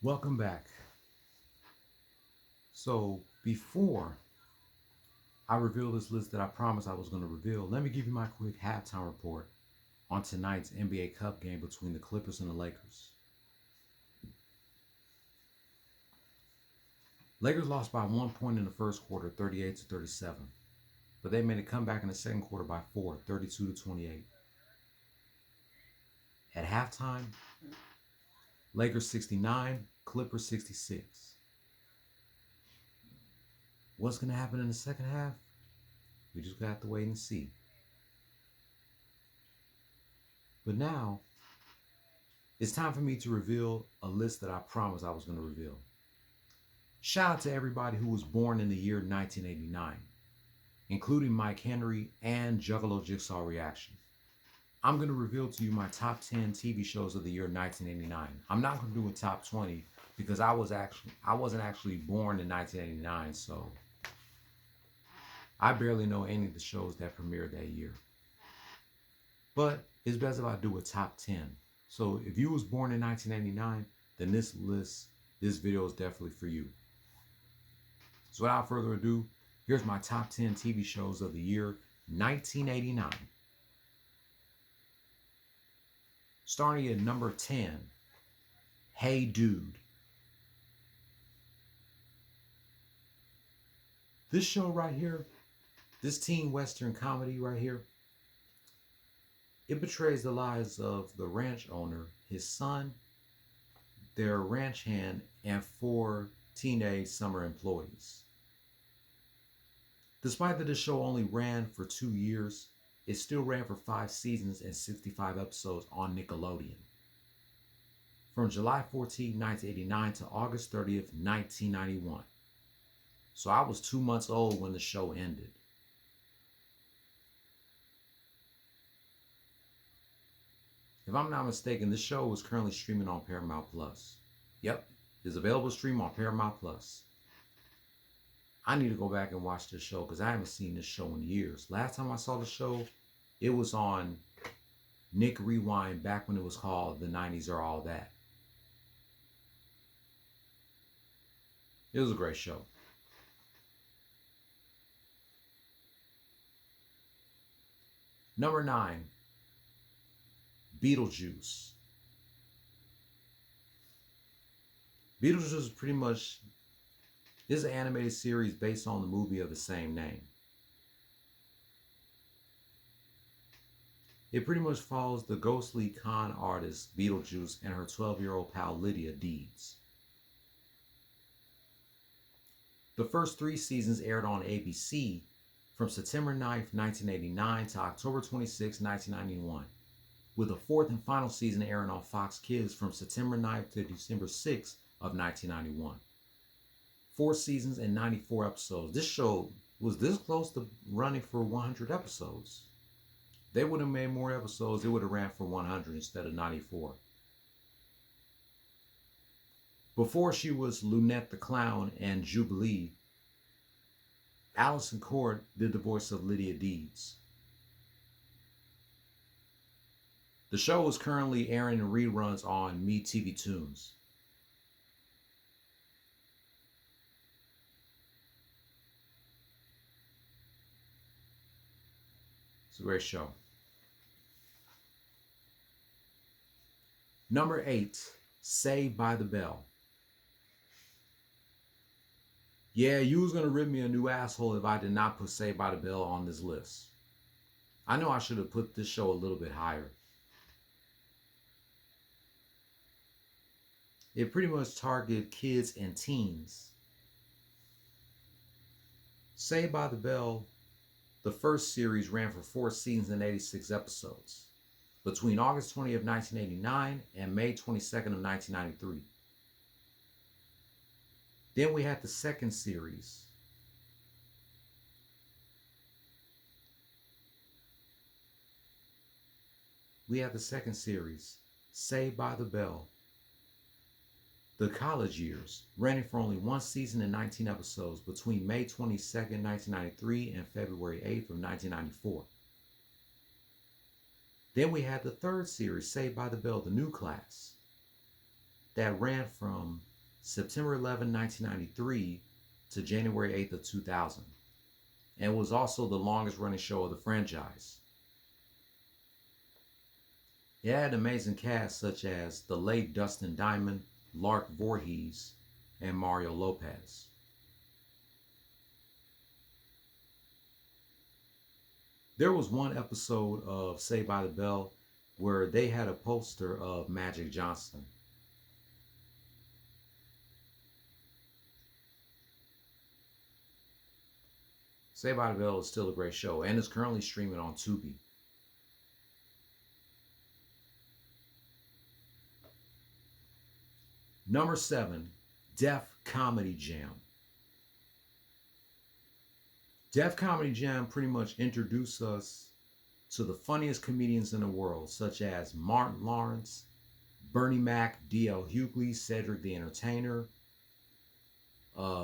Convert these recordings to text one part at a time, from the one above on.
Welcome back. So, before I reveal this list that I promised I was going to reveal, let me give you my quick halftime report on tonight's NBA Cup game between the Clippers and the Lakers. Lakers lost by 1 point in the first quarter, 38-37, but they made a comeback in the second quarter by 4, 32-28. At halftime, Lakers 69, Clippers 66. What's going to happen in the second half? We just got to wait and see. But now, it's time for me to reveal a list that I promised I was going to reveal. Shout out to everybody who was born in the year 1989, including Mike Henry and Juggalo Jigsaw Reaction. I'm going to reveal to you my top 10 TV shows of the year 1989. I'm not going to do a top 20 because I wasn't actually born in 1989, so I barely know any of the shows that premiered that year. But it's best if I do a top 10. So if you was born in 1989, then this video is definitely for you. So without further ado, here's my top 10 TV shows of the year 1989. Starting at number 10, Hey Dude. This show right here, this teen western comedy right here, it portrays the lives of the ranch owner, his son, their ranch hand, and 4 teenage summer employees. Despite that the show only ran for 2 years, it still ran for 5 seasons and 65 episodes on Nickelodeon. From July 14, 1989 to August 30th, 1991. So I was 2 months old when the show ended. If I'm not mistaken, this show is currently streaming on Paramount Plus. Yep, it's available to stream on Paramount Plus. I need to go back and watch this show because I haven't seen this show in years. Last time I saw the show, it was on Nick Rewind back when it was called The 90s Are All That. It was a great show. Number 9, Beetlejuice. Beetlejuice is pretty much an animated series based on the movie of the same name. It pretty much follows the ghostly con artist Beetlejuice and her 12-year-old pal Lydia Deeds. The first 3 seasons aired on ABC from September 9th, 1989 to October 26, 1991, with a 4th and final season airing on Fox Kids from September 9th to December 6th of 1991. 4 seasons and 94 episodes. This show was this close to running for 100 episodes. They would have made more episodes, it would have ran for 100 instead of 94. Before she was Lunette the Clown and Jubilee, Allison Court did the voice of Lydia Deeds. The show is currently airing in reruns on MeTV Tunes. It's a great show. Number 8, Saved by the Bell. Yeah, you was going to rip me a new asshole if I did not put Saved by the Bell on this list. I know I should have put this show a little bit higher. It pretty much targeted kids and teens. Saved by the Bell, the first series ran for 4 seasons and 86 episodes between August 20th, 1989 and May 22nd of 1993. Then we had the second series. Saved by the Bell, The College Years, running for only 1 season and 19 episodes between May 22nd, 1993 and February 8th of 1994. Then we had the third series, Saved by the Bell, The New Class, that ran from September 11, 1993 to January 8th of 2000, and was also the longest running show of the franchise. It had an amazing cast such as the late Dustin Diamond, Lark Voorhees, and Mario Lopez. There was one episode of Saved by the Bell where they had a poster of Magic Johnson. Saved by the Bell is still a great show and is currently streaming on Tubi. Number 7, Def Comedy Jam. Def Comedy Jam pretty much introduced us to the funniest comedians in the world, such as Martin Lawrence, Bernie Mac, D.L. Hughley, Cedric the Entertainer,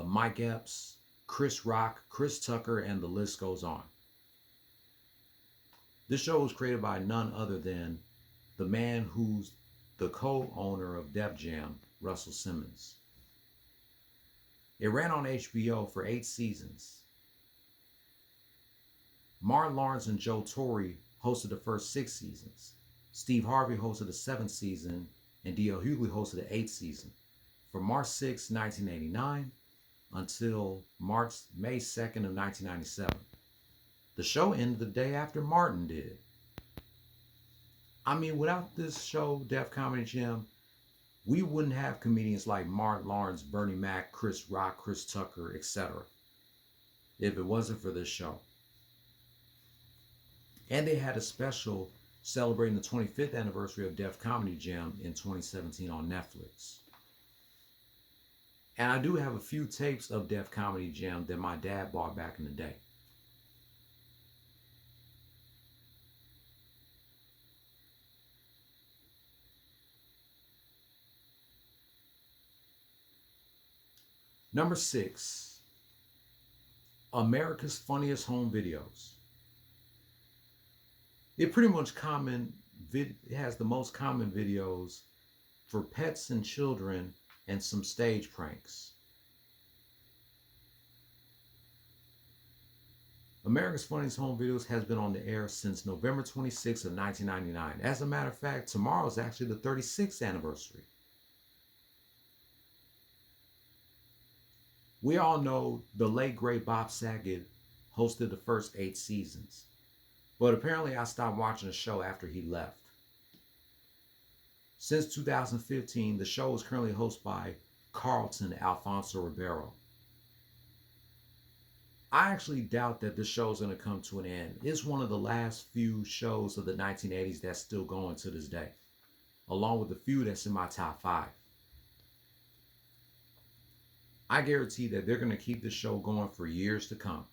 Mike Epps, Chris Rock, Chris Tucker, and the list goes on. This show was created by none other than the man who's the co-owner of Def Jam, Russell Simmons. It ran on HBO for 8 seasons. Martin Lawrence and Joe Torre hosted the first 6 seasons. Steve Harvey hosted the 7th season, and D.L. Hughley hosted the 8th season. From March 6, 1989 until May 2nd of 1997. The show ended the day after Martin did. I mean, without this show, Def Comedy Jam, we wouldn't have comedians like Martin Lawrence, Bernie Mac, Chris Rock, Chris Tucker, etc. if it wasn't for this show. And they had a special celebrating the 25th anniversary of Def Comedy Jam in 2017 on Netflix. And I do have a few tapes of Def Comedy Jam that my dad bought back in the day. Number 6, America's Funniest Home Videos. It pretty much it has the most common videos for pets and children and some stage pranks. America's Funniest Home Videos has been on the air since November 26th of 1999. As a matter of fact, tomorrow is actually the 36th anniversary. We all know the late great Bob Saget hosted the first 8 seasons. But apparently I stopped watching the show after he left. Since 2015, the show is currently hosted by Carlton Alfonso Ribeiro. I actually doubt that this show is going to come to an end. It's one of the last few shows of the 1980s that's still going to this day, along with the few that's in my top 5. I guarantee that they're going to keep this show going for years to come.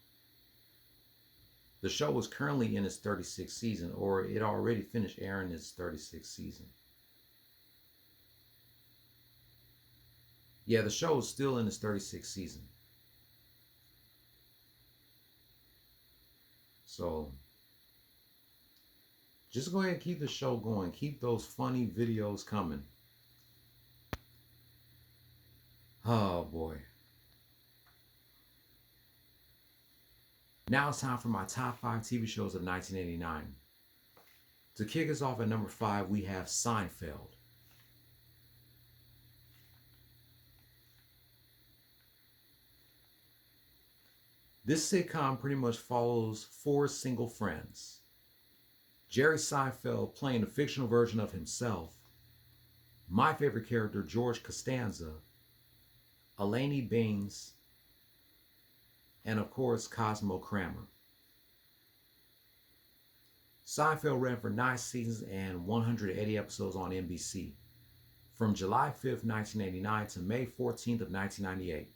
The show is currently in its 36th season, or it already finished airing its 36th season. Yeah, the show is still in its 36th season. So, just go ahead and keep the show going. Keep those funny videos coming. Oh boy. Now it's time for my top 5 TV shows of 1989. To kick us off at number 5, we have Seinfeld. This sitcom pretty much follows 4 single friends. Jerry Seinfeld playing a fictional version of himself, my favorite character, George Costanza, Elaine Baines, and of course, Cosmo Kramer. Seinfeld ran for 9 seasons and 180 episodes on NBC from July 5th, 1989 to May 14th of 1998.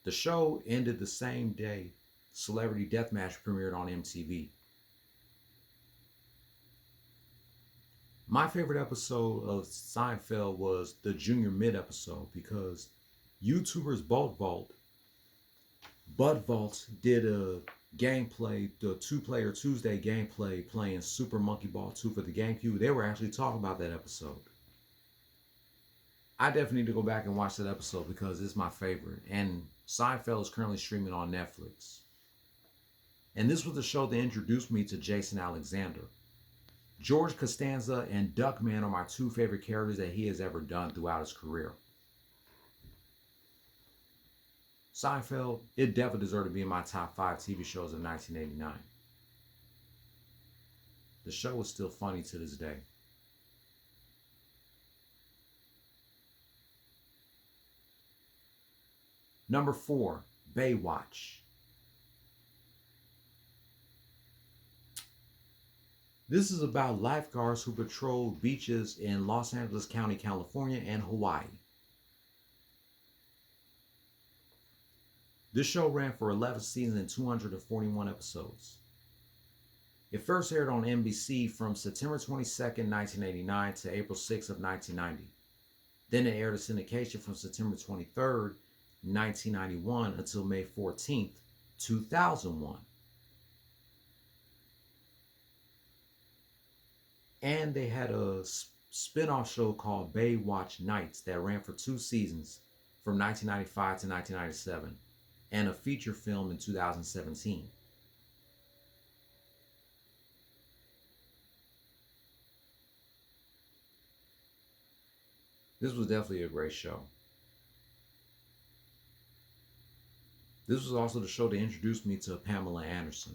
The show ended the same day Celebrity Deathmatch premiered on MTV. My favorite episode of Seinfeld was the Junior Mid episode because YouTubers Bud Vault did a gameplay, the 2-player Tuesday gameplay playing Super Monkey Ball 2 for the GameCube. They were actually talking about that episode. I definitely need to go back and watch that episode because it's my favorite. And Seinfeld is currently streaming on Netflix. And this was the show that introduced me to Jason Alexander. George Costanza and Duckman are my two favorite characters that he has ever done throughout his career. Seinfeld, it definitely deserved to be in my top 5 TV shows of 1989. The show is still funny to this day. Number 4, Baywatch. This is about lifeguards who patrol beaches in Los Angeles County, California, and Hawaii. This show ran for 11 seasons and 241 episodes. It first aired on NBC from September 22nd, 1989 to April 6th of 1990. Then it aired a syndication from September 23rd, 1991 until May 14th, 2001. And they had a spin-off show called Baywatch Nights that ran for 2 seasons from 1995 to 1997 and a feature film in 2017. This was definitely a great show. This was also the show that introduced me to Pamela Anderson.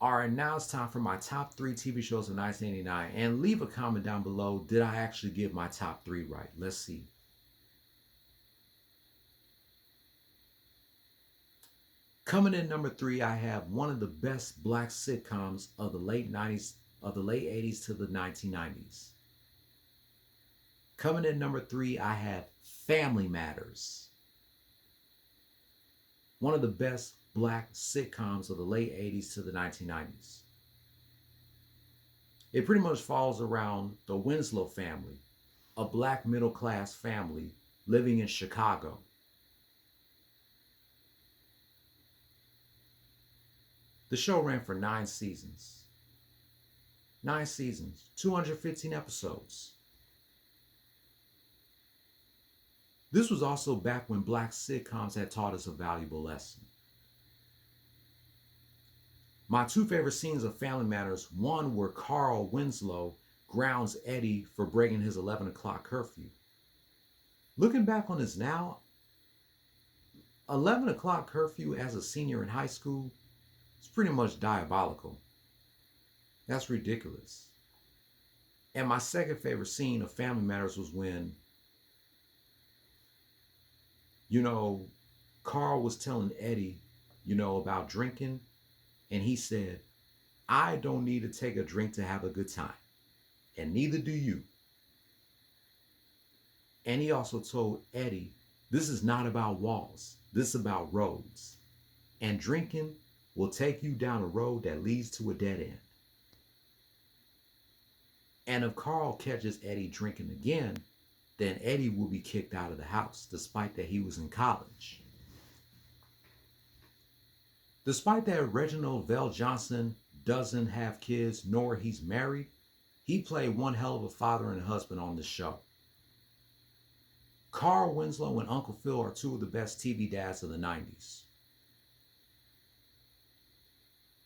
Alright, now it's time for my top 3 TV shows of 1989. And leave a comment down below. Did I actually give my top 3 right? Let's see. Coming in number 3, I have one of the best black sitcoms of the late 90s, of the late 80s to the 1990s. Coming in number 3, I have Family Matters. One of the best black sitcoms of the late 80s to the 1990s. It pretty much falls around the Winslow family, a black middle class family living in Chicago. The show ran for 9 seasons. 9 seasons, 215 episodes. This was also back when black sitcoms had taught us a valuable lesson. My 2 favorite scenes of Family Matters, one where Carl Winslow grounds Eddie for breaking his 11 o'clock curfew. Looking back on this now, 11 o'clock curfew as a senior in high school is pretty much diabolical. That's ridiculous. And my second favorite scene of Family Matters was when, Carl was telling Eddie, about drinking. And he said, I don't need to take a drink to have a good time. And neither do you. And he also told Eddie, this is not about walls. This is about roads. And drinking will take you down a road that leads to a dead end. And if Carl catches Eddie drinking again, then Eddie will be kicked out of the house, despite that he was in college. Despite that Reginald VelJohnson doesn't have kids, nor he's married, he played one hell of a father and husband on this show. Carl Winslow and Uncle Phil are 2 of the best TV dads of the 90s.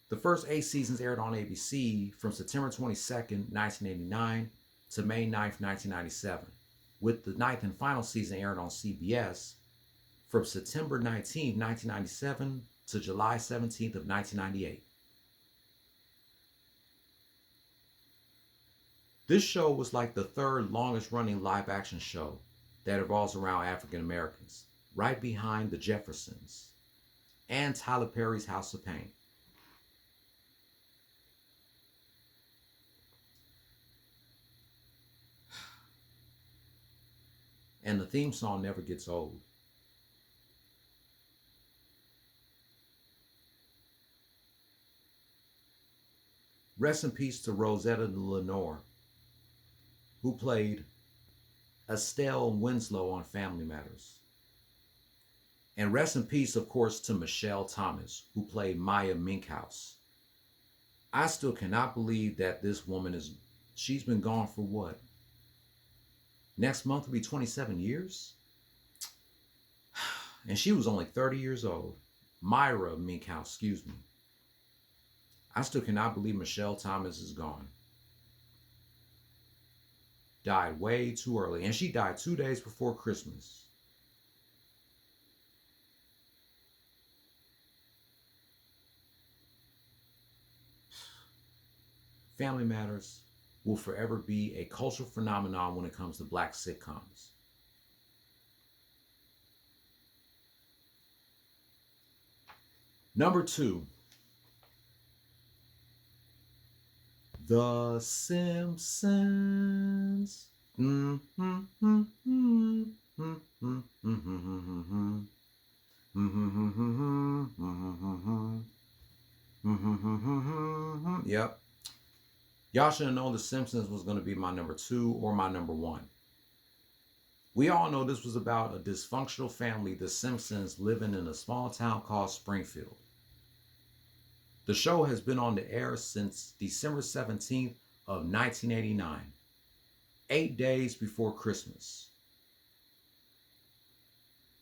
The first 8 seasons aired on ABC from September 22nd, 1989 to May 9th, 1997, with the 9th and final season aired on CBS from September 19th, 1997 to July 17th of 1998. This show was like the 3rd longest running live action show that revolves around African Americans, right behind The Jeffersons and Tyler Perry's House of Pain. And the theme song never gets old. Rest in peace to Rosetta Lenore, who played Estelle Winslow on Family Matters. And rest in peace, of course, to Michelle Thomas, who played Maya Minkhouse. I still cannot believe that this woman she's been gone for what? Next month will be 27 years? And she was only 30 years old. Myra Minkow, excuse me. I still cannot believe Michelle Thomas is gone. Died way too early. And she died 2 days before Christmas. Family Matters will forever be a cultural phenomenon when it comes to black sitcoms. Number 2, The Simpsons. Yep. Y'all should have known The Simpsons was going to be my number 2 or my number 1. We all know this was about a dysfunctional family, the Simpsons, living in a small town called Springfield. The show has been on the air since December 17th of 1989, 8 days before Christmas.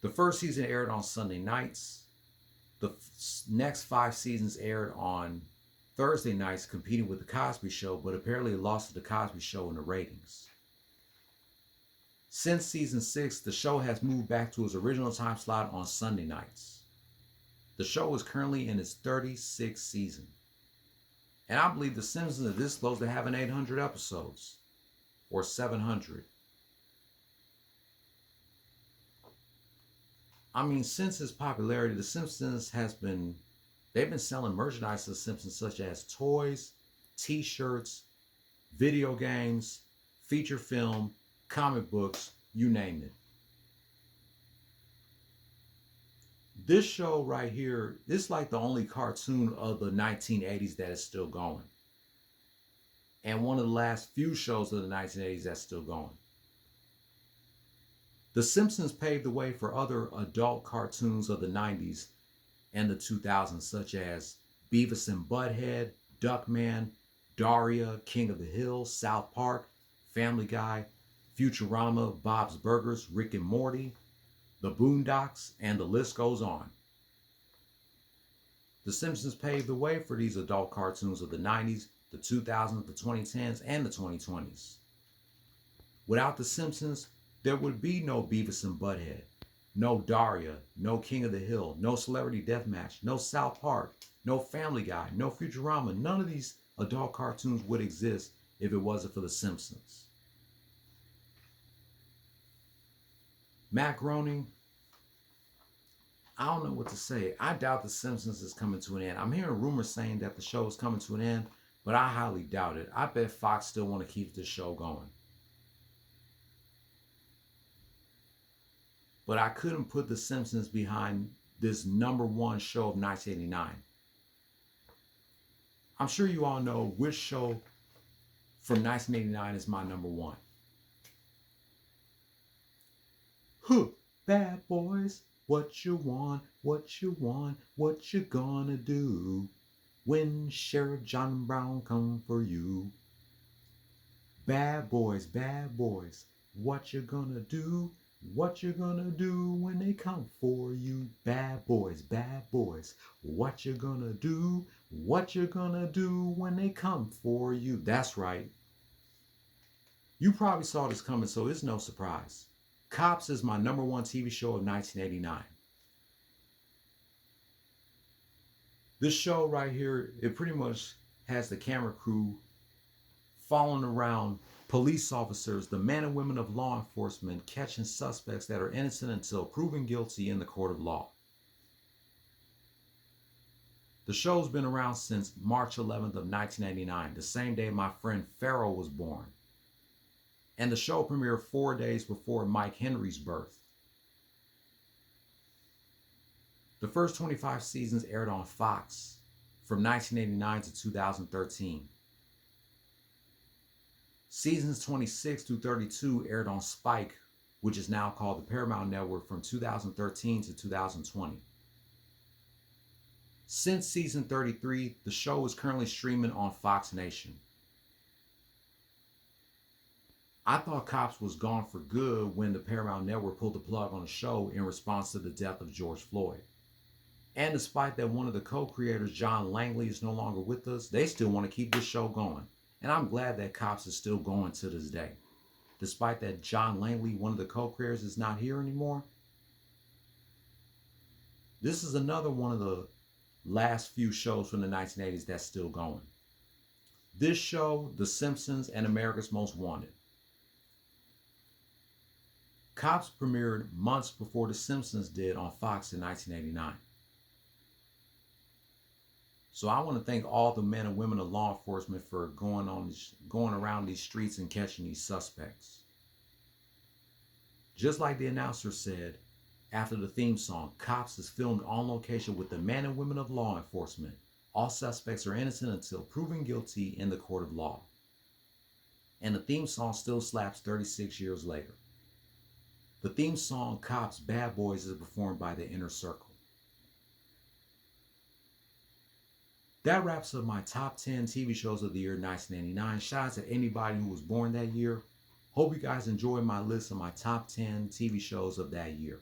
The first season aired on Sunday nights. The next 5 seasons aired on Thursday nights, competing with The Cosby Show, but apparently it lost to The Cosby Show in the ratings. Since season 6, the show has moved back to its original time slot on Sunday nights. The show is currently in its 36th season. And I believe The Simpsons are this close to having 800 episodes. Or 700. I mean, since its popularity, The Simpsons they've been selling merchandise to The Simpsons such as toys, t-shirts, video games, feature film, comic books, you name it. This show right here, it's like the only cartoon of the 1980s that is still going. And one of the last few shows of the 1980s that's still going. The Simpsons paved the way for other adult cartoons of the 90s and the 2000s, such as Beavis and Butthead, Duckman, Daria, King of the Hill, South Park, Family Guy, Futurama, Bob's Burgers, Rick and Morty, The Boondocks, and the list goes on. The Simpsons paved the way for these adult cartoons of the 90s, the 2000s, the 2010s, and the 2020s. Without The Simpsons, there would be no Beavis and Butthead, no Daria, no King of the Hill, no Celebrity Deathmatch, no South Park, no Family Guy, no Futurama. None of these adult cartoons would exist if it wasn't for The Simpsons. Matt Groening, I don't know what to say. I doubt The Simpsons is coming to an end. I'm hearing rumors saying that the show is coming to an end, but I highly doubt it. I bet Fox still want to keep this show going. But I couldn't put The Simpsons behind this number 1 show of 1989. I'm sure you all know which show from 1989 is my number 1. Bad boys, what you want, what you want, what you gonna do when Sheriff John Brown come for you? Bad boys, what you gonna do? What you gonna do when they come for you? Bad boys, what you gonna do? What you gonna do when they come for you? That's right. You probably saw this coming, so it's no surprise. Cops is my number 1 TV show of 1989. This show right here, it pretty much has the camera crew following around police officers, the men and women of law enforcement, catching suspects that are innocent until proven guilty in the court of law. The show's been around since March 11th of 1989, the same day my friend Pharaoh was born. And the show premiered 4 days before Mike Henry's birth. The first 25 seasons aired on Fox from 1989 to 2013. Seasons 26 through 32 aired on Spike, which is now called the Paramount Network, from 2013 to 2020. Since season 33, the show is currently streaming on Fox Nation. I thought Cops was gone for good when the Paramount Network pulled the plug on the show in response to the death of George Floyd. And despite that one of the co-creators, John Langley, is no longer with us, they still want to keep this show going. And I'm glad that Cops is still going to this day. Despite that John Langley, one of the co-creators, is not here anymore. This is another one of the last few shows from the 1980s that's still going. This show, The Simpsons and America's Most Wanted. Cops premiered months before The Simpsons did on Fox in 1989. So I want to thank all the men and women of law enforcement for going around these streets and catching these suspects. Just like the announcer said, after the theme song, Cops is filmed on location with the men and women of law enforcement. All suspects are innocent until proven guilty in the court of law. And the theme song still slaps 36 years later. The theme song, Cops Bad Boys, is performed by the Inner Circle. That wraps up my top 10 TV shows of the year 1989. Shout out to anybody who was born that year. Hope you guys enjoyed my list of my top 10 TV shows of that year.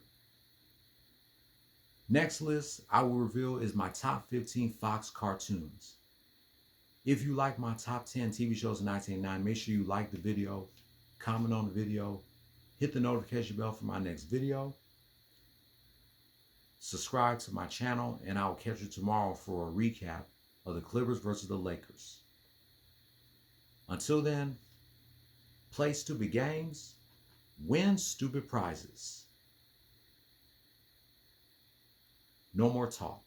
Next list I will reveal is my top 15 Fox cartoons. If you like my top 10 TV shows of 1989, make sure you like the video, comment on the video, hit the notification bell for my next video, subscribe to my channel, and I will catch you tomorrow for a recap of the Clippers versus the Lakers. Until then, play stupid games, win stupid prizes. No more talk.